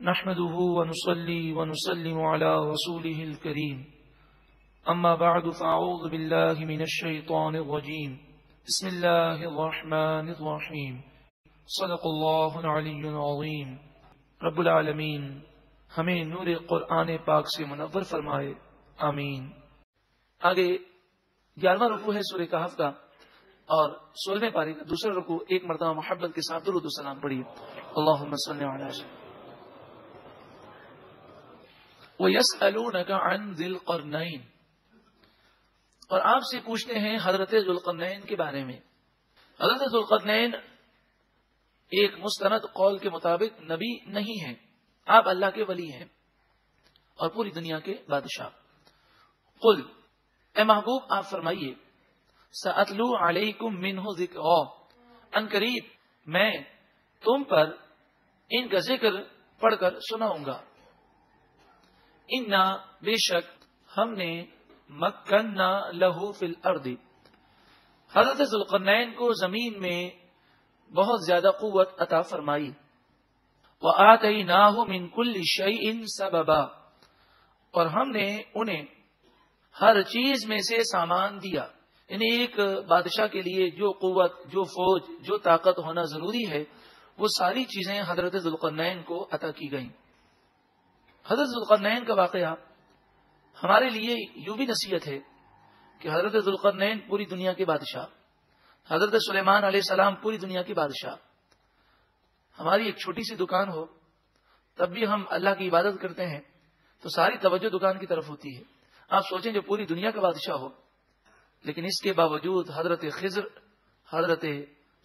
نحمده ونصلي ونسلم على رسوله الكريم اما بعد فاعوذ بالله من الشيطان الرجيم بسم الله الرحمن الرحيم صدق اللہ العلی العظیم. رب العالمین ہمیں نور قرآن پاک سے منور فرمائے، آمین. آگے 11واں رکوع ہے سورہ کہف کا، اور 16ویں پارے کا دوسرا رکوع. ایک مرتبہ محبت کے ساتھ درود و سلام پڑھیے. اللہم صل علی سیدنا وَيَسْأَلُونَكَ عَنْ ذِي الْقَرْنَيْنِ، اور آپ سے پوچھتے ہیں حضرت ذوالقرنین کے بارے میں. حضرت ذوالقرنین ایک مستند قول کے مطابق نبی نہیں ہیں، آپ اللہ کے ولی ہیں اور پوری دنیا کے بادشاہ. قل، اے محبوب آپ فرمائیے، سأتلو علیکم منہ ذکرا، ان قریب میں تم پر ان کا ذکر پڑھ کر سناؤں گا. انا بے شک ہم نے مکننا لہو فی الارض، حضرت ذوالقرنین کو زمین میں بہت زیادہ قوت عطا فرمائی. وآتیناہ من کل شیء سببا، اور ہم نے انہیں ہر چیز میں سے سامان دیا. یعنی ایک بادشاہ کے لیے جو قوت، جو فوج، جو طاقت ہونا ضروری ہے، وہ ساری چیزیں حضرت ذوالقرنین کو عطا کی گئیں. حضرت ذوالقرنین کا واقعہ ہمارے لیے یوں بھی نصیحت ہے کہ حضرت ذوالقرنین پوری دنیا کے بادشاہ، حضرت سلیمان علیہ السلام پوری دنیا کے بادشاہ. ہماری ایک چھوٹی سی دکان ہو، تب بھی ہم اللہ کی عبادت کرتے ہیں تو ساری توجہ دکان کی طرف ہوتی ہے. آپ سوچیں جو پوری دنیا کا بادشاہ ہو، لیکن اس کے باوجود حضرت خضر، حضرت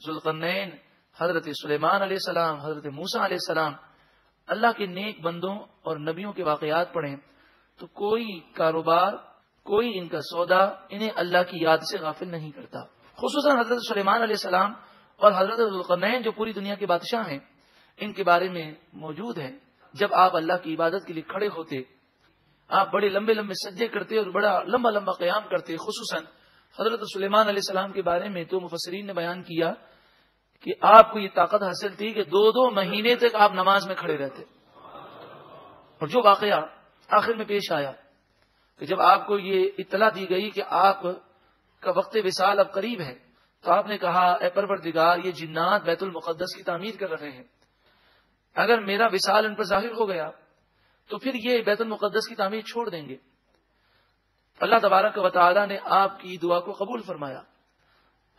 ذوالقرنین، حضرت سلیمان علیہ السلام، حضرت موسیٰ علیہ السلام، اللہ کے نیک بندوں اور نبیوں کے واقعات پڑھیں تو کوئی کاروبار، کوئی ان کا سودا انہیں اللہ کی یاد سے غافل نہیں کرتا. خصوصاً حضرت سلیمان علیہ السلام اور حضرت ذوالقرنین جو پوری دنیا کے بادشاہ ہیں، ان کے بارے میں موجود ہے جب آپ اللہ کی عبادت کے لیے کھڑے ہوتے، آپ بڑے لمبے لمبے سجدے کرتے اور بڑا لمبا لمبا قیام کرتے. خصوصاً حضرت سلیمان علیہ السلام کے بارے میں تو مفسرین نے بیان کیا کہ آپ کو یہ طاقت حاصل تھی کہ 2 مہینے تک آپ نماز میں کھڑے رہتے. اور جو واقعہ آخر میں پیش آیا کہ جب آپ کو یہ اطلاع دی گئی کہ آپ کا وقت وصال اب قریب ہے، تو آپ نے کہا، اے پروردگار، یہ جنات بیت المقدس کی تعمیر کر رہے ہیں، اگر میرا وصال ان پر ظاہر ہو گیا تو پھر یہ بیت المقدس کی تعمیر چھوڑ دیں گے. اللہ تبارک و تعالی نے آپ کی دعا کو قبول فرمایا.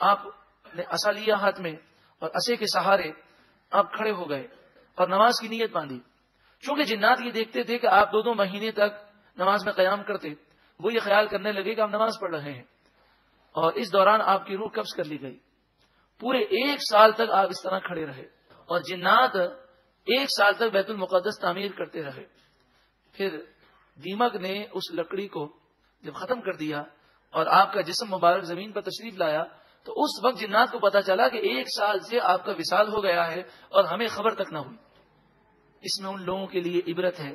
آپ نے عصا لیا ہاتھ میں اور عصے کے سہارے آپ کھڑے ہو گئے اور نماز کی نیت باندھی. چونکہ جنات یہ دیکھتے تھے کہ آپ 2 مہینے تک نماز میں قیام کرتے، وہ یہ خیال کرنے لگے کہ آپ نماز پڑھ رہے ہیں، اور اس دوران آپ کی روح قبض کر لی گئی. پورے 1 سال تک آپ اس طرح کھڑے رہے اور جنات 1 سال تک بیت المقدس تعمیر کرتے رہے. پھر دیمک نے اس لکڑی کو جب ختم کر دیا اور آپ کا جسم مبارک زمین پر تشریف لایا، تو اس وقت جنات کو پتا چلا کہ 1 سال سے آپ کا وصال ہو گیا ہے اور ہمیں خبر تک نہ ہوئی. اس میں ان لوگوں کے لیے عبرت ہے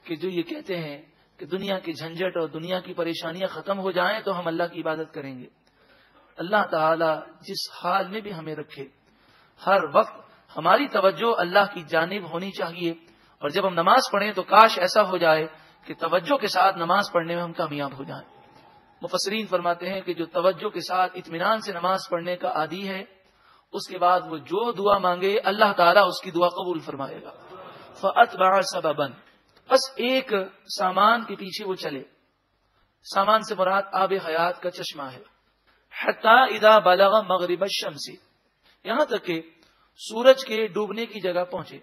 کہ جو یہ کہتے ہیں کہ دنیا کی جھنجٹ اور دنیا کی پریشانیاں ختم ہو جائیں تو ہم اللہ کی عبادت کریں گے. اللہ تعالی جس حال میں بھی ہمیں رکھے، ہر وقت ہماری توجہ اللہ کی جانب ہونی چاہیے، اور جب ہم نماز پڑھیں تو کاش ایسا ہو جائے کہ توجہ کے ساتھ نماز پڑھنے میں ہم کامیاب ہو جائیں. مفسرین فرماتے ہیں کہ جو توجہ کے ساتھ اطمینان سے نماز پڑھنے کا عادی ہے، اس کے بعد وہ جو دعا مانگے اللہ تعالیٰ اس کی دعا قبول فرمائے گا. فَأَتْبَعَ سَبَبًا، بس ایک سامان کے پیچھے وہ چلے. سامان سے مراد آب حیات کا چشمہ ہے. حَتَّى إِذَا بَلَغَ مَغْرِبَ الشَّمْسِ، یہاں تک کہ سورج کے ڈوبنے کی جگہ پہنچے.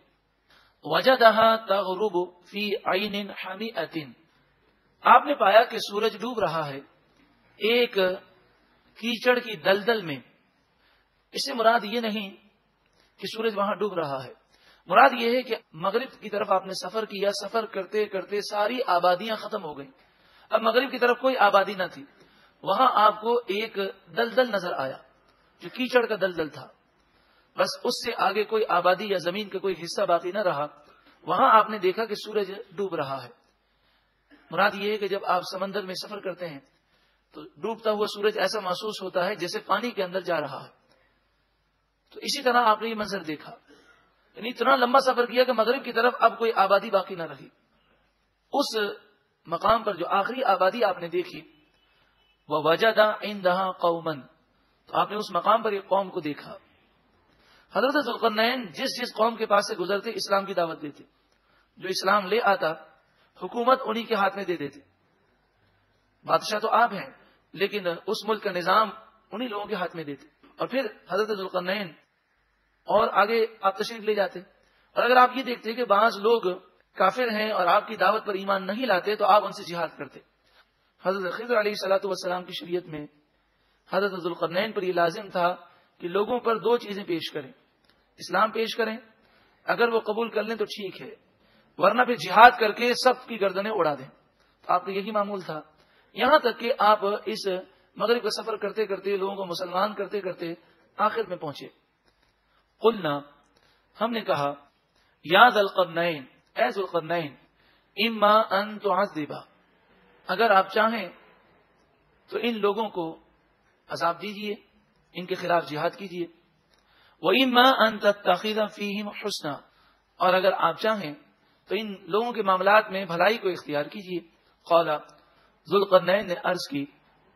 وَجَدَهَا تَغْرُبُ فِي عَيْنٍ حَمِئَةٍ، آپ نے پایا کہ سورج ڈوب رہا ہے ایک کیچڑ کی دلدل میں. اس سے مراد یہ نہیں کہ سورج وہاں ڈوب رہا ہے، مراد یہ ہے کہ مغرب کی طرف آپ نے سفر کیا، سفر کرتے کرتے ساری آبادیاں ختم ہو گئیں. اب مغرب کی طرف کوئی آبادی نہ تھی، وہاں آپ کو ایک دلدل نظر آیا جو کیچڑ کا دلدل تھا. بس اس سے آگے کوئی آبادی یا زمین کا کوئی حصہ باقی نہ رہا. وہاں آپ نے دیکھا کہ سورج ڈوب رہا ہے. مراد یہ ہے کہ جب آپ سمندر میں سفر کرتے ہیں تو ڈوبتا ہوا سورج ایسا محسوس ہوتا ہے جیسے پانی کے اندر جا رہا ہے. تو اسی طرح آپ نے یہ منظر دیکھا. یعنی اتنا لمبا سفر کیا کہ مغرب کی طرف اب کوئی آبادی باقی نہ رہی. اس مقام پر جو آخری آبادی آپ نے دیکھی وہ وجد عندها قوما، تو آپ نے اس مقام پر ایک قوم کو دیکھا. حضرت ذوالقرنین جس قوم کے پاس سے گزرتے اسلام کی دعوت دیتے، جو اسلام لے آتا حکومت انہی کے ہاتھ میں دے دیتے. بادشاہ تو آپ ہیں لیکن اس ملک کا نظام انہی لوگوں کے ہاتھ میں دیتے. اور پھر حضرت ذوالقرنین اور آگے آپ تشریف لے جاتے. اور اگر آپ یہ دیکھتے کہ بعض لوگ کافر ہیں اور آپ کی دعوت پر ایمان نہیں لاتے تو آپ ان سے جہاد کرتے. حضرت خضر علیہ الصلوۃ والسلام کی شریعت میں حضرت ذوالقرنین پر یہ لازم تھا کہ لوگوں پر دو چیزیں پیش کریں. اسلام پیش کریں، اگر وہ قبول کر لیں تو ٹھیک ہے، ورنہ پھر جہاد کر کے سب کی گردنیں اڑا دیں. تو آپ کا یہی معمول تھا، یہاں تک کہ آپ اس مغرب کا سفر کرتے کرتے لوگوں کو مسلمان کرتے کرتے آخر میں پہنچے. قلنا، ہم نے کہا، یا ذوالقرنین، اے ذوالقرنین، اما ان تعذبا، اگر آپ چاہیں تو ان لوگوں کو عذاب دیجئے، ان کے خلاف جہاد کیجئے. وَإِمَّا أَن تَتَّخِذَ فِيهِمْ حُسْنًا، اور اگر آپ چاہیں تو ان لوگوں کے معاملات میں بھلائی کو اختیار کیجئے. قال، ذوالقرنین نے عرض کی،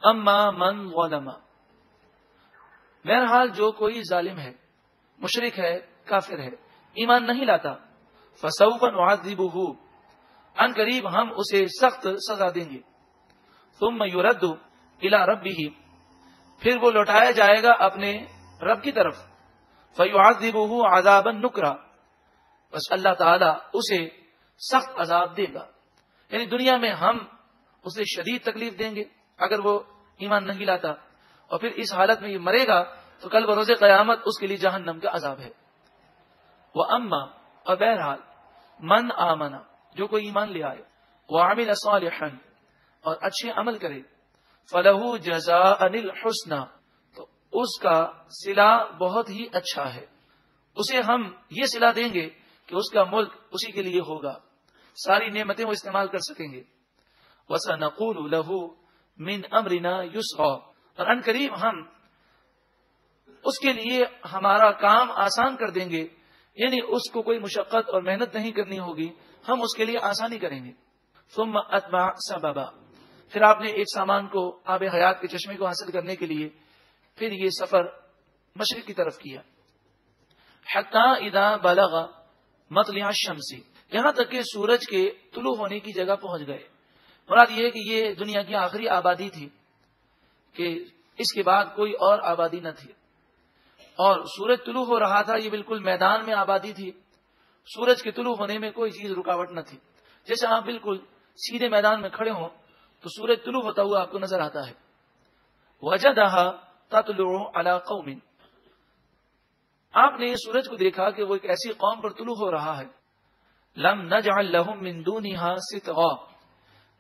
اما من ظلم، بہرحال جو کوئی ظالم ہے، مشرک ہے، کافر ہے، ایمان نہیں لاتا، فسوف نعذبہ، ان قریب ہم اسے سخت سزا دیں گے. ثم یرد الی ربہ، پھر وہ لوٹایا جائے گا اپنے رب کی طرف. فیعذبہ عذابا نکرا، بس اللہ تعالی اسے سخت عذاب دے گا. یعنی دنیا میں ہم اسے شدید تکلیف دیں گے اگر وہ ایمان نہیں لاتا، اور پھر اس حالت میں یہ مرے گا تو کل بروز قیامت اس کے لیے جہنم کا عذاب ہے. وَأَمَّا، اور بہرحال، من آمنا، جو کوئی ایمان لے آئے، وَعَمِلَ صَالِحًا، اور اچھے عمل کرے، فَلَهُ جَزَاءً الْحُسْنَى، تو اس کا صلہ بہت ہی اچھا ہے. اسے ہم یہ صلہ دیں گے کہ اس کا ملک اسی کے لیے ہوگا، ساری نعمتیں وہ استعمال کر سکیں گے. وَسَنَقُولُ لَهُ مِنْ أَمْرِنَا يُسْرًا، اور ان قریب ہم اس کے لیے ہمارا کام آسان کر دیں گے، یعنی اس کو کوئی مشقت اور محنت نہیں کرنی ہوگی، ہم اس کے لیے آسانی کریں گے. ثم اتبع سببا، پھر آپ نے ایک سامان کو، آب حیات کے چشمے کو حاصل کرنے کے لیے پھر یہ سفر مشرق کی طرف کیا. حتی اذا بلغ مطلع الشمس، یہاں تک کہ سورج کے طلوع ہونے کی جگہ پہنچ گئے. مراد یہ ہے کہ یہ دنیا کی آخری آبادی تھی کہ اس کے بعد کوئی اور آبادی نہ تھی، اور سورج طلوع ہو رہا تھا، یہ بالکل میدان میں آبادی تھی. سورج کے طلوع ہونے میں کوئی چیز رکاوٹ نہ تھی. جیسے آپ بالکل سیدھے میدان میں کھڑے ہوں تو سورج طلوع ہوتا ہوا آپ کو نظر آتا ہے. وَجَدَهَا تَطْلُعُ عَلَى قَوْمٍ، آپ نے سورج کو دیکھا کہ وہ ایک ایسی قوم پر طلوع ہو رہا ہے. لَمْ نَجْعَلْ لَهُم مِّن دُونِهَا سِتْرًا،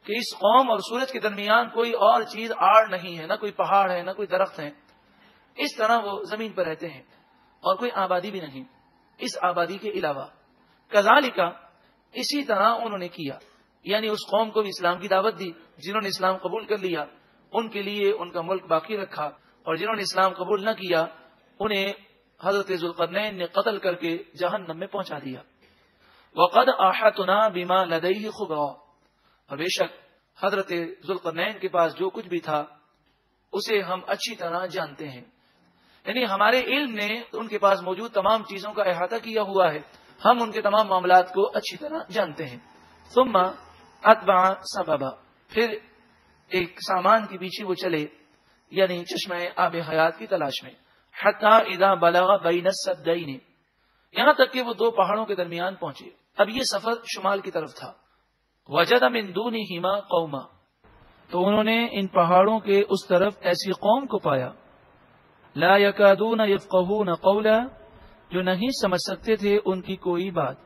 کہ اس قوم اور سورج کے درمیان کوئی اور چیز آڑ نہیں ہے، نہ کوئی پہاڑ ہے، نہ کوئی درخت ہے. اس طرح وہ زمین پر رہتے ہیں اور کوئی آبادی بھی نہیں اس آبادی کے علاوہ. کذالک، اسی طرح انہوں نے کیا، یعنی اس قوم کو بھی اسلام کی دعوت دی. جنہوں نے اسلام قبول کر لیا ان کے لیے ان کا ملک باقی رکھا، اور جنہوں نے اسلام قبول نہ کیا انہیں حضرت ذوالقرنین نے قتل کر کے جہنم میں پہنچا دیا. وقد احاطنا بما لديه خبرا، اور بے شک حضرت ذوالقرنین کے پاس جو کچھ بھی تھا اسے ہم اچھی طرح جانتے ہیں. یعنی ہمارے علم نے ان کے پاس موجود تمام چیزوں کا احاطہ کیا ہوا ہے، ہم ان کے تمام معاملات کو اچھی طرح جانتے ہیں. ثم اتبع سببا، پھر ایک سامان کے پیچھے وہ چلے، یعنی چشمہ آب حیات کی تلاش میں. حتی اذا بلغ بین السدین، یہاں تک کہ وہ دو پہاڑوں کے درمیان پہنچے. اب یہ سفر شمال کی طرف تھا. وجد من دونہما قوما، تو انہوں نے ان پہاڑوں کے اس طرف ایسی قوم کو پایا. لا یکادون یفقہون قولا، جو نہیں سمجھ سکتے تھے ان کی کوئی بات،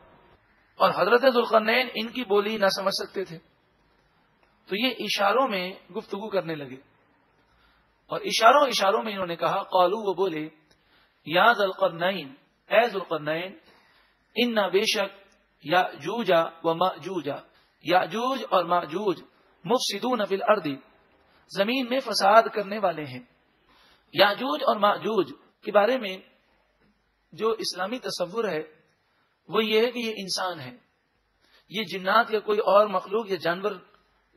اور حضرت ذوالقرنین ان کی بولی نہ سمجھ سکتے تھے. تو یہ اشاروں میں گفتگو کرنے لگے، اور اشاروں میں انہوں نے کہا، قالو، وہ بولے، یا ذوالقرنین، اے ذوالقرنین، ان بے شک یاجوج و ماجوج، یاجوج اور ماجوج مفسدون فی الارض، زمین میں فساد کرنے والے ہیں. یاجوج اور ماجوج کے بارے میں جو اسلامی تصور ہے وہ یہ ہے کہ یہ انسان ہے، یہ جنات یا کوئی اور مخلوق یا جانور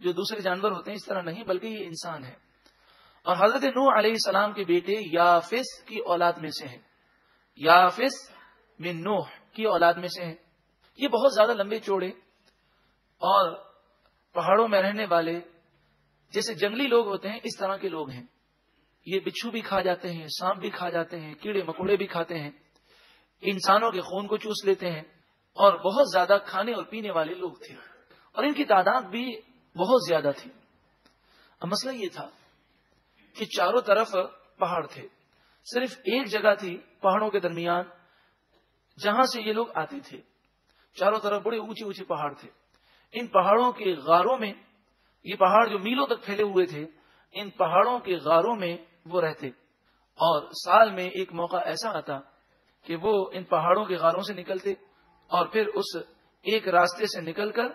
جو دوسرے جانور ہوتے ہیں اس طرح نہیں، بلکہ یہ انسان ہے۔ اور حضرت نوح علیہ السلام کے بیٹے یافس کی اولاد میں سے ہیں، یافس من نوح کی اولاد میں سے ہیں۔ یہ بہت زیادہ لمبے چوڑے اور پہاڑوں میں رہنے والے، جیسے جنگلی لوگ ہوتے ہیں اس طرح کے لوگ ہیں۔ یہ بچھو بھی کھا جاتے ہیں، سانپ بھی کھا جاتے ہیں، کیڑے مکوڑے بھی کھاتے ہیں، انسانوں کے خون کو چوس لیتے ہیں، اور بہت زیادہ کھانے اور پینے والے لوگ تھے، اور ان کی تعداد بھی بہت زیادہ تھی۔ اب مسئلہ یہ تھا کہ چاروں طرف پہاڑ تھے، صرف ایک جگہ تھی پہاڑوں کے درمیان جہاں سے یہ لوگ آتے تھے۔ چاروں طرف بڑے اونچے اونچے پہاڑ تھے، ان پہاڑوں کے غاروں میں، یہ پہاڑ جو میلوں تک پھیلے ہوئے تھے، ان پہاڑوں کے غاروں میں وہ رہتے، اور سال میں ایک موقع ایسا آتا کہ وہ ان پہاڑوں کے غاروں سے نکلتے اور پھر اس ایک راستے سے نکل کر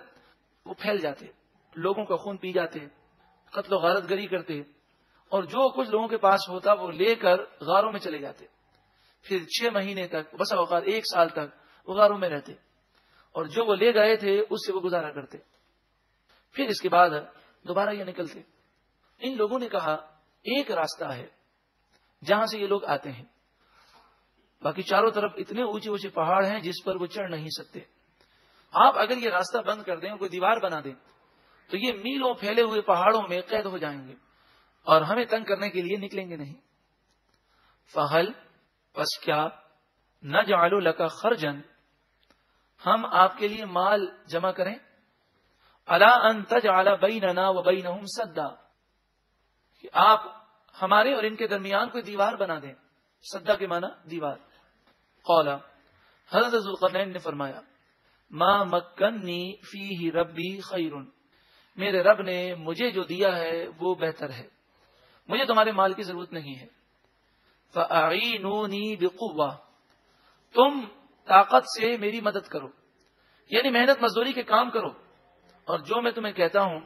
وہ پھیل جاتے، لوگوں کا خون پی جاتے، قتل و غارت گری کرتے، اور جو کچھ لوگوں کے پاس ہوتا وہ لے کر غاروں میں چلے جاتے۔ پھر 6 مہینے تک، بسا اوقات 1 سال تک وہ غاروں میں رہتے، اور جو وہ لے گئے تھے اس سے وہ گزارا کرتے۔ پھر اس کے بعد دوبارہ یہ نکلتے۔ ان لوگوں نے کہا ایک راستہ ہے جہاں سے یہ لوگ آتے ہیں، باقی چاروں طرف اتنے اونچے اونچے پہاڑ ہیں جس پر وہ چڑھ نہیں سکتے، آپ اگر یہ راستہ بند کر دیں، کوئی دیوار بنا دیں، تو یہ میلوں پھیلے ہوئے پہاڑوں میں قید ہو جائیں گے اور ہمیں تنگ کرنے کے لیے نکلیں گے نہیں۔ فہل، پس کیا، نجعل لک خرجا، ہم آپ کے لیے مال جمع کریں، الا ان تجعل بیننا وبینہم سدا، کہ آپ ہمارے اور ان کے درمیان کوئی دیوار بنا دیں۔ سدا کے معنی دیوار۔ قال، حضرت ذوالقرنین نے فرمایا، ما مکنی فیہ ربی خیر، میرے رب نے مجھے جو دیا ہے وہ بہتر ہے، مجھے تمہارے مال کی ضرورت نہیں ہے۔ فاعینونی بقوہ، تم طاقت سے میری مدد کرو، یعنی محنت مزدوری کے کام کرو، اور جو میں تمہیں کہتا ہوں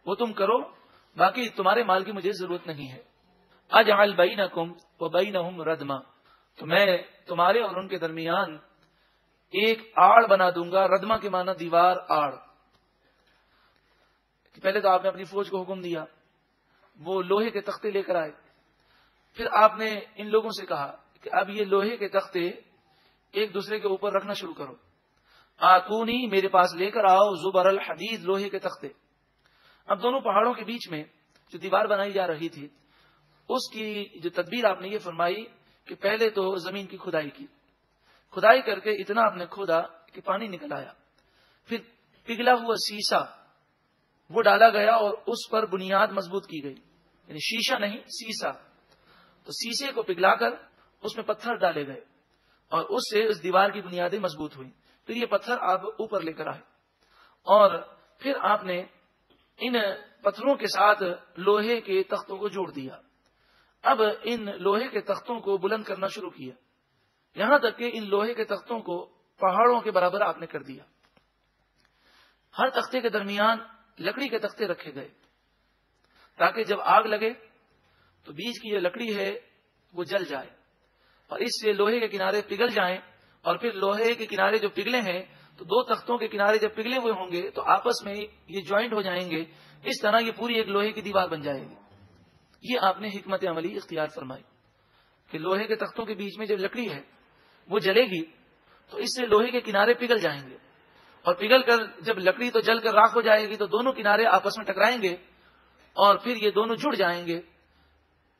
وہ تم کرو، باقی تمہارے مال کی مجھے ضرورت نہیں ہے۔ اجعل بینکم وبینہم ردما، تو میں تمہارے اور ان کے درمیان ایک آڑ بنا دوں گا۔ ردما کے معنی دیوار، آڑ۔ پہلے تو آپ نے اپنی فوج کو حکم دیا، وہ لوہے کے تختے لے کر آئے، پھر آپ نے ان لوگوں سے کہا کہ اب یہ لوہے کے تختے ایک دوسرے کے اوپر رکھنا شروع کرو۔ آتونی، میرے پاس لے کر آؤ، زبر الحدید، لوہے کے تختے۔ اب دونوں پہاڑوں کے بیچ میں جو دیوار بنائی جا رہی تھی، اس کی جو تدبیر آپ نے یہ فرمائی کہ پہلے تو زمین کی کھدائی کی، کھدائی کر کے اتنا آپ نے کھودا کہ پانی نکل آیا، پھر پگھلا ہوا سیسا وہ ڈالا گیا اور اس پر بنیاد مضبوط کی گئی، یعنی شیشہ نہیں، سیسا۔ تو سیسے کو پگھلا کر اس میں پتھر ڈالے گئے اور اس سے اس دیوار کی بنیادیں مضبوط ہوئی۔ پھر یہ پتھر آپ اوپر لے کر آئے اور پھر آپ نے ان پتھروں کے ساتھ لوہے کے تختوں کو جوڑ دیا۔ اب ان لوہے کے تختوں کو بلند کرنا شروع کیا، یہاں تک کہ ان لوہے کے تختوں کو پہاڑوں کے برابر آپ نے کر دیا۔ ہر تختے کے درمیان لکڑی کے تختے رکھے گئے تاکہ جب آگ لگے تو بیچ کی جو لکڑی ہے وہ جل جائے اور اس سے لوہے کے کنارے پگھل جائیں، اور پھر لوہے کے کنارے جو پگھلے ہیں تو 2 تختوں کے کنارے جب پگھلے ہوئے ہوں گے تو آپس میں یہ جوائنٹ ہو جائیں گے، اس طرح یہ پوری ایک لوہے کی دیوار بن جائے گی۔ یہ آپ نے حکمت عملی اختیار فرمائی کہ لوہے کے تختوں کے بیچ میں جب لکڑی ہے وہ جلے گی تو اس سے لوہے کے کنارے پگھل جائیں گے، اور پگھل کر جب لکڑی تو جل کر راکھ ہو جائے گی تو دونوں کنارے آپس میں ٹکرائیں گے اور پھر یہ دونوں جڑ جائیں گے،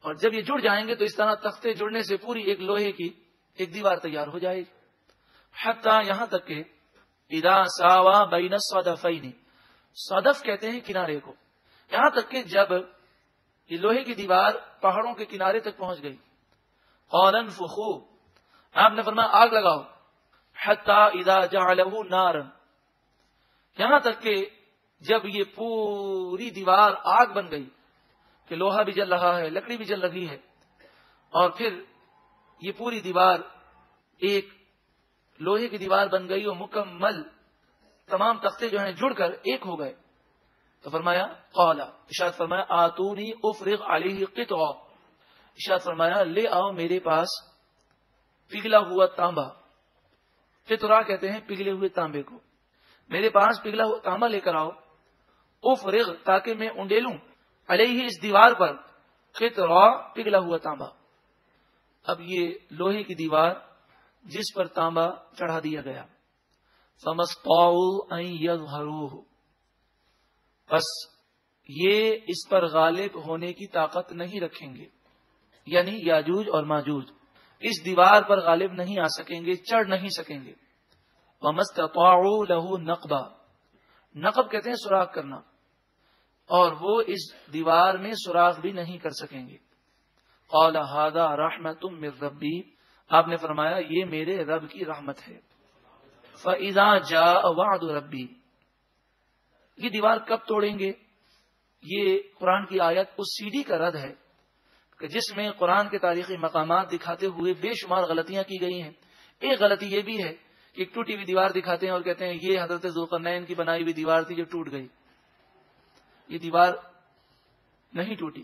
اور جب یہ جڑ جائیں گے تو اس طرح تختے جڑنے سے پوری ایک لوہے کی ایک دیوار تیار ہو جائے گی۔ حتیٰ، یہاں تک کہ اذا ساوا بین الصدفین، صدف کہتے ہیں کنارے کو، یہاں تک کہ جب یہ لوہے کی دیوار پہاڑوں کے کنارے تک پہنچ گئی، قال انفخوا، آپ نے فرمایا آگ لگاؤ، حتیٰ اذا جعلہ نارا، یہاں تک کہ جب یہ پوری دیوار آگ بن گئی کہ لوہا بھی جل رہا ہے، لکڑی بھی جل رہی ہے، اور پھر یہ پوری دیوار ایک لوہے کی دیوار بن گئی اور مکمل تمام تختے جو ہیں جڑ کر ایک ہو گئے، تو فرمایا قال، ارشاد فرمایا آتونی افرغ علیہ قطعا، ارشاد فرمایا لے آؤ میرے پاس پگھلا ہوا تانبا، قطرہ کہتے ہیں پگھلے ہوئے تانبے کو. میرے پاس پگھلا ہوا تانبا لے کر آؤ. افرغ تاکہ میں انڈیلوں علیہ اس دیوار پر قطرہ پگھلا ہوا تانبا. اب یہ لوہے کی دیوار جس پر تانبا چڑھا دیا گیا. فمستطاعوا ان یظہروہ، بس یہ اس پر غالب ہونے کی طاقت نہیں رکھیں گے، یعنی یاجوج اور ماجوج اس دیوار پر غالب نہیں آ سکیں گے، چڑھ نہیں سکیں گے. وَمَسْتَطَاعُوا لَهُ نَقْبًا، نقب کہتے ہیں سوراخ کرنا، اور وہ اس دیوار میں سوراخ بھی نہیں کر سکیں گے. قَالَ هَذَا رَحْمَةٌ مِّن رَّبِّي، آپ نے فرمایا یہ میرے رب کی رحمت ہے. فَإِذَا جَاءَ وَعْدُ رَبِّي، یہ دیوار کب توڑیں گے؟ یہ قرآن کی آیت اس سی ڈی کا رد ہے کہ جس میں قرآن کے تاریخی مقامات دکھاتے ہوئے بے شمار غلطیاں کی گئی ہیں. ایک غلطی یہ بھی ہے کہ ایک ٹوٹی ہوئی دیوار دکھاتے ہیں اور کہتے ہیں یہ حضرت ذوالقرنین کی بنائی ہوئی دیوار تھی جو ٹوٹ گئی. یہ دیوار نہیں ٹوٹی،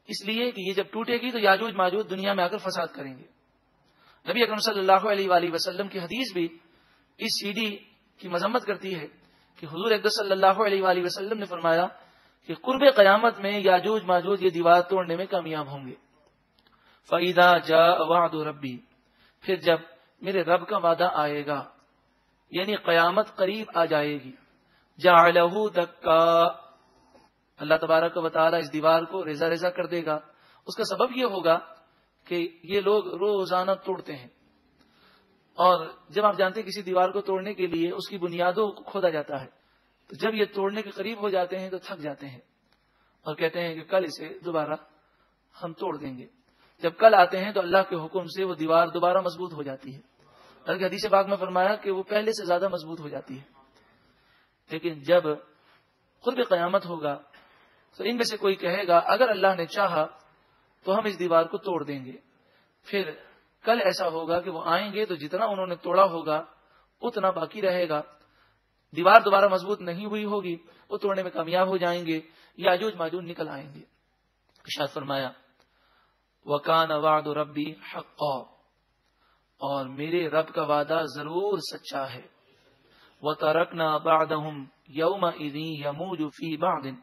اس لیے کہ یہ جب ٹوٹے گی تو یاجوج ماجوج دنیا میں آ کر فساد کریں گے. نبی اکرم صلی اللہ علیہ وآلہ وسلم کی حدیث بھی اس سی ڈی کی مذمت کرتی ہے کہ حضور اقدس صلی اللہ علیہ وآلہ وسلم نے فرمایا کہ قرب قیامت میں یاجوج ماجوج یہ دیوار توڑنے میں کامیاب ہوں گے. فَإِذَا جَاءَ وَعْدُ رَبِّي، پھر جب میرے رب کا وعدہ آئے گا، یعنی قیامت قریب آ جائے گی. جَعَلَهُ دَكَّا، اللہ تبارک و تعالی اس دیوار کو ریزہ ریزہ کر دے گا. اس کا سبب یہ ہوگا کہ یہ لوگ روزانہ توڑتے ہیں، اور جب آپ جانتے ہیں کسی دیوار کو توڑنے کے لیے اس کی بنیادوں کو کھودا جاتا ہے، تو جب یہ توڑنے کے قریب ہو جاتے ہیں تو تھک جاتے ہیں اور کہتے ہیں کہ کل اسے دوبارہ ہم توڑ دیں گے. جب کل آتے ہیں تو اللہ کے حکم سے وہ دیوار دوبارہ مضبوط ہو جاتی ہے. بلکہ حدیث پاک میں فرمایا کہ وہ پہلے سے زیادہ مضبوط ہو جاتی ہے. لیکن جب قرب قیامت ہوگا تو ان میں سے کوئی کہے گا اگر اللہ نے چاہا تو ہم اس دیوار کو توڑ دیں گے. پھر کل ایسا ہوگا کہ وہ آئیں گے تو جتنا انہوں نے توڑا ہوگا اتنا باقی رہے گا. دیوار دوبارہ مضبوط نہیں ہوئی ہوگی، وہ توڑنے میں کامیاب ہو جائیں گے، یاجوج ماجوج نکل آئیں گے. ارشاد فرمایا وَكَانَ وَعْدُ رَبِّي حَقًّا، اور میرے رب کا وعدہ ضرور سچا ہے. وَتَرَكْنَا بَعْدَهُمْ يَوْمَئِذٍ يَمُوجُ فِي بَعْضٍ،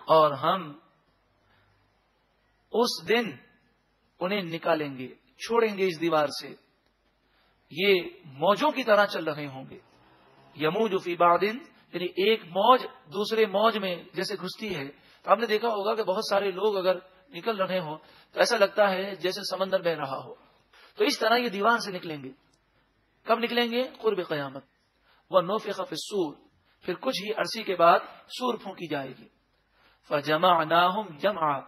اور ہم اس دن انہیں نکالیں گے، چھوڑیں گے اس دیوار سے. یہ موجوں کی طرح چل رہے ہوں گے. یموج فی بعض، یعنی ایک موج دوسرے موج میں جیسے گھستی ہے. تو آپ نے دیکھا ہوگا کہ بہت سارے لوگ اگر نکل رہے ہوں تو ایسا لگتا ہے جیسے سمندر بہ رہا ہو. تو اس طرح یہ دیوار سے نکلیں گے. کب نکلیں گے؟ قرب قیامت. وَنُفِخَ فِي الصُّورِ، پھر کچھ ہی عرصے کے بعد سور پھونکی جائے گی. فَجَمَعْنَاهُمْ جَمْعًا،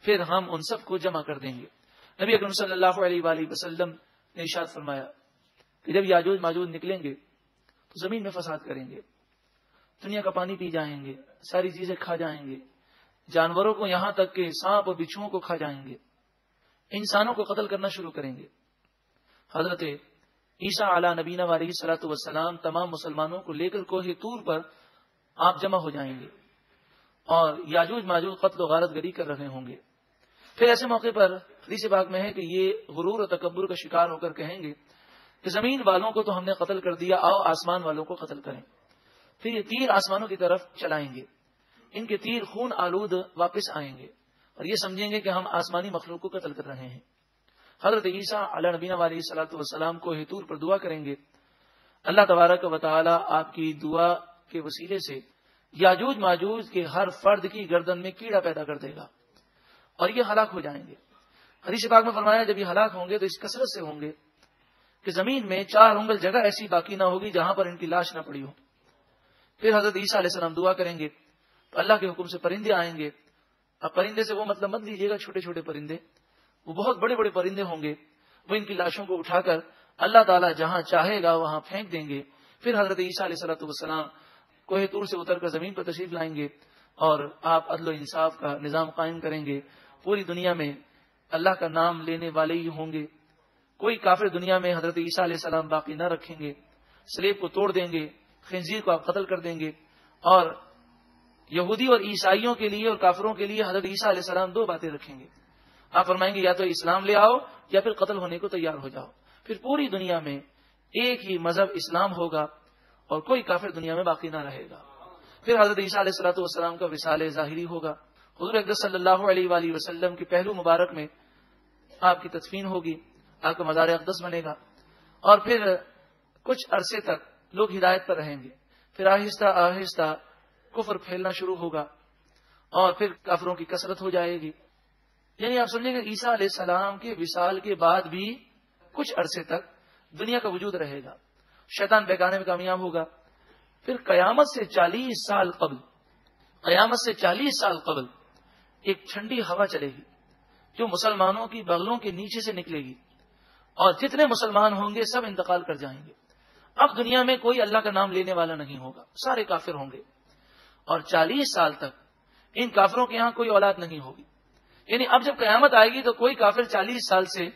پھر ہم ان سب کو جمع کر دیں گے. نبی اکرم صلی اللہ علیہ وآلہ وسلم نے ارشاد فرمایا کہ جب یاجوج ماجوج نکلیں گے تو زمین میں فساد کریں گے، دنیا کا پانی پی جائیں گے، ساری چیزیں کھا جائیں گے، جانوروں کو یہاں تک کہ سانپ اور بچھوؤں کو کھا جائیں گے، انسانوں کو قتل کرنا شروع کریں گے. حضرت عیسیٰ علیہ نبینا علیہ الصلوۃ والسلام تمام مسلمانوں کو لے کر کوہ طور پر آپ جمع ہو جائیں گے اور یاجوج ماجوج قتل و غارت گری کر رہے ہوں گے. پھر ایسے موقع پر حدیث پاک میں ہے کہ یہ غرور اور تکبر کا شکار ہو کر کہیں گے کہ زمین والوں کو تو ہم نے قتل کر دیا، آؤ آسمان والوں کو قتل کریں. پھر یہ تیر آسمانوں کی طرف چلائیں گے، ان کے تیر خون آلود واپس آئیں گے اور یہ سمجھیں گے کہ ہم آسمانی مخلوق کو قتل کر رہے ہیں. حضرت عیسیٰ علیہ نبینا علیہ الصلوۃ والسلام کو طور پر دعا کریں گے. اللہ تبارک و تعالی آپ کی دعا کے وسیلے سے یاجوج ماجوج کے ہر فرد کی گردن میں کیڑا پیدا کر دے گا اور یہ ہلاک ہو جائیں گے. حدیث پاک میں فرمایا جب یہ ہلاک ہوں گے تو اس کثرت سے ہوں گے کہ زمین میں 4 انگل جگہ ایسی باقی نہ ہوگی جہاں پر ان کی لاش نہ پڑی ہو. پھر حضرت عیسیٰ علیہ السلام دعا کریں گے تو اللہ کے حکم سے پرندے آئیں گے. اب پرندے سے وہ مطلب مت لیجیے گا چھوٹے چھوٹے پرندے، وہ بہت بڑے بڑے پرندے ہوں گے. وہ ان کی لاشوں کو اٹھا کر اللہ تعالیٰ جہاں چاہے گا وہاں پھینک دیں گے. پھر حضرت عیسیٰ علیہ الصلوۃ والسلام کوہ طور سے اتر کر زمین پر تشریف لائیں گے اور آپ عدل و انصاف کا نظام قائم کریں گے. پوری دنیا میں اللہ کا نام لینے والے ہی ہوں گے. کوئی کافر دنیا میں حضرت عیسیٰ علیہ السلام باقی نہ رکھیں گے. سلیب کو توڑ دیں گے، خنزیر کو آپ قتل کر دیں گے. اور یہودی اور عیسائیوں کے لیے اور کافروں کے لیے حضرت عیسیٰ علیہ السلام 2 باتیں رکھیں گے. آپ فرمائیں گے یا تو اسلام لے آؤ یا پھر قتل ہونے کو تیار ہو جاؤ. پھر پوری دنیا میں ایک ہی مذہب اسلام ہوگا اور کوئی کافر دنیا میں باقی نہ رہے گا. پھر حضرت عیسیٰ علیہ الصلوۃ والسلام کا وصال ظاہری ہوگا. حضور اقدس صلی اللہ علیہ وآلہ وسلم کے پہلو مبارک میں آپ کی تدفین ہوگی، آپ کا مزار اقدس بنے گا، اور پھر کچھ عرصے تک لوگ ہدایت پر رہیں گے. پھر آہستہ آہستہ کفر پھیلنا شروع ہوگا اور پھر کافروں کی کثرت ہو جائے گی. یعنی آپ سمجھیں گے عیسیٰ علیہ السلام کے وصال کے بعد بھی کچھ عرصے تک دنیا کا وجود رہے گا، شیطان بہکانے میں کامیاب ہوگا. پھر قیامت سے 40 سال قبل ایک ٹھنڈی ہوا چلے گی جو مسلمانوں کی بغلوں کے نیچے سے نکلے گی، اور جتنے مسلمان ہوں گے سب انتقال کر جائیں گے. اب دنیا میں کوئی اللہ کا نام لینے والا نہیں ہوگا، سارے کافر ہوں گے، اور 40 سال تک ان کافروں کے یہاں کوئی اولاد نہیں ہوگی. یعنی اب جب قیامت آئے گی تو کوئی کافر 40 سال سے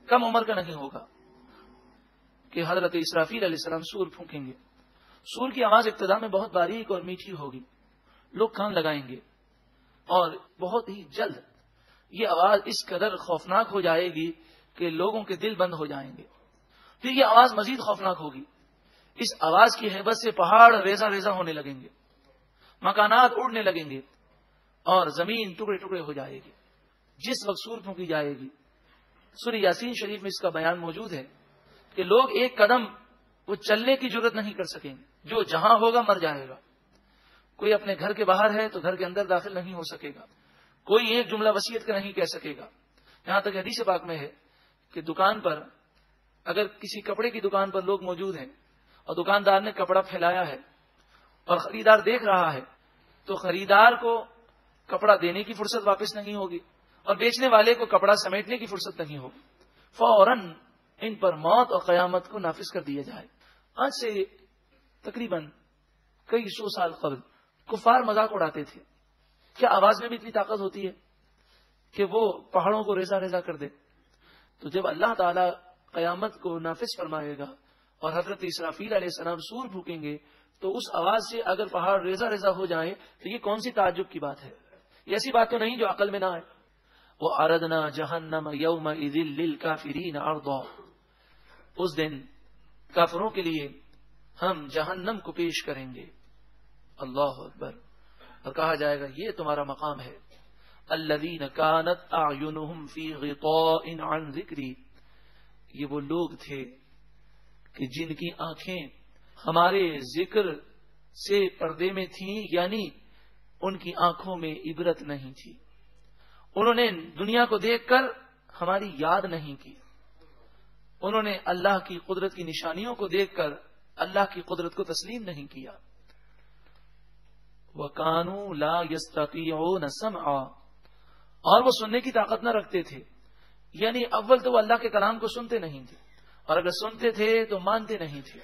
کم عمر کا نہیں ہوگا کہ حضرت اسرافیل علیہ السلام سور پھونکیں گے. سور کی آواز ابتدا میں بہت باریک اور میٹھی ہوگی، لوگ کان لگائیں گے، اور بہت ہی جلد یہ آواز اس قدر خوفناک ہو جائے گی کہ لوگوں کے دل بند ہو جائیں گے. پھر یہ آواز مزید خوفناک ہوگی. اس آواز کی ہیبت سے پہاڑ ریزہ ریزہ ہونے لگیں گے، مکانات اڑنے لگیں گے، اور زمین ٹکڑے ٹکڑے ہو جائے گی جس وقت سور پھونکی جائے گی. سورہ یاسین شریف میں اس کا بیان موجود ہے کہ لوگ ایک قدم وہ چلنے کی جرت نہیں کر سکیں گے، جو جہاں ہوگا مر جائے گا. کوئی اپنے گھر کے باہر ہے تو گھر کے اندر داخل نہیں ہو سکے گا، کوئی ایک جملہ وصیت کا نہیں کہہ سکے گا. یہاں تک حدیث پاک میں ہے کہ دکان پر اگر کسی کپڑے کی دکان پر لوگ موجود ہیں اور دکاندار نے کپڑا پھیلایا ہے اور خریدار دیکھ رہا ہے تو خریدار کو کپڑا دینے کی فرصت واپس نہیں ہوگی اور بیچنے والے کو کپڑا سمیٹنے کی فرصت نہیں ہوگی. فوراً ان پر موت اور قیامت کو نافذ کر دیا جائے. آج سے تقریباً کئی سو سال قبل کفار مذاق اڑاتے تھے. کیا آواز میں بھی اتنی طاقت ہوتی ہے کہ وہ پہاڑوں کو ریزہ ریزہ کر دے؟ تو جب اللہ تعالی قیامت کو نافذ فرمائے گا اور حضرت اسرافیل علیہ السلام سور پھونکیں گے تو اس آواز سے اگر پہاڑ ریزہ ریزہ ہو جائیں تو یہ کون سی تعجب کی بات ہے؟ یہ ایسی بات تو نہیں جو عقل میں نہ آئے. وہ اردنا جہنم یومئذ للکافرین عرضا، اس دن کافروں کے لیے ہم جہنم کو پیش کریں گے. اللہ اکبر. اور کہا جائے گا یہ تمہارا مقام ہے. الذین کانت اعینہم فی غطاء عن ذکری، یہ وہ لوگ تھے کہ جن کی آنکھیں ہمارے ذکر سے پردے میں تھیں، یعنی ان کی آنکھوں میں عبرت نہیں تھی. انہوں نے دنیا کو دیکھ کر ہماری یاد نہیں کی، انہوں نے اللہ کی قدرت کی نشانیوں کو دیکھ کر اللہ کی قدرت کو تسلیم نہیں کیا. وَكَانُوا لَا يَسْتَطِيعُونَ سَمْعًا، اور وہ سننے کی طاقت نہ رکھتے تھے. یعنی اول تو وہ اللہ کے کلام کو سنتے نہیں تھے، اور اگر سنتے تھے تو مانتے نہیں تھے.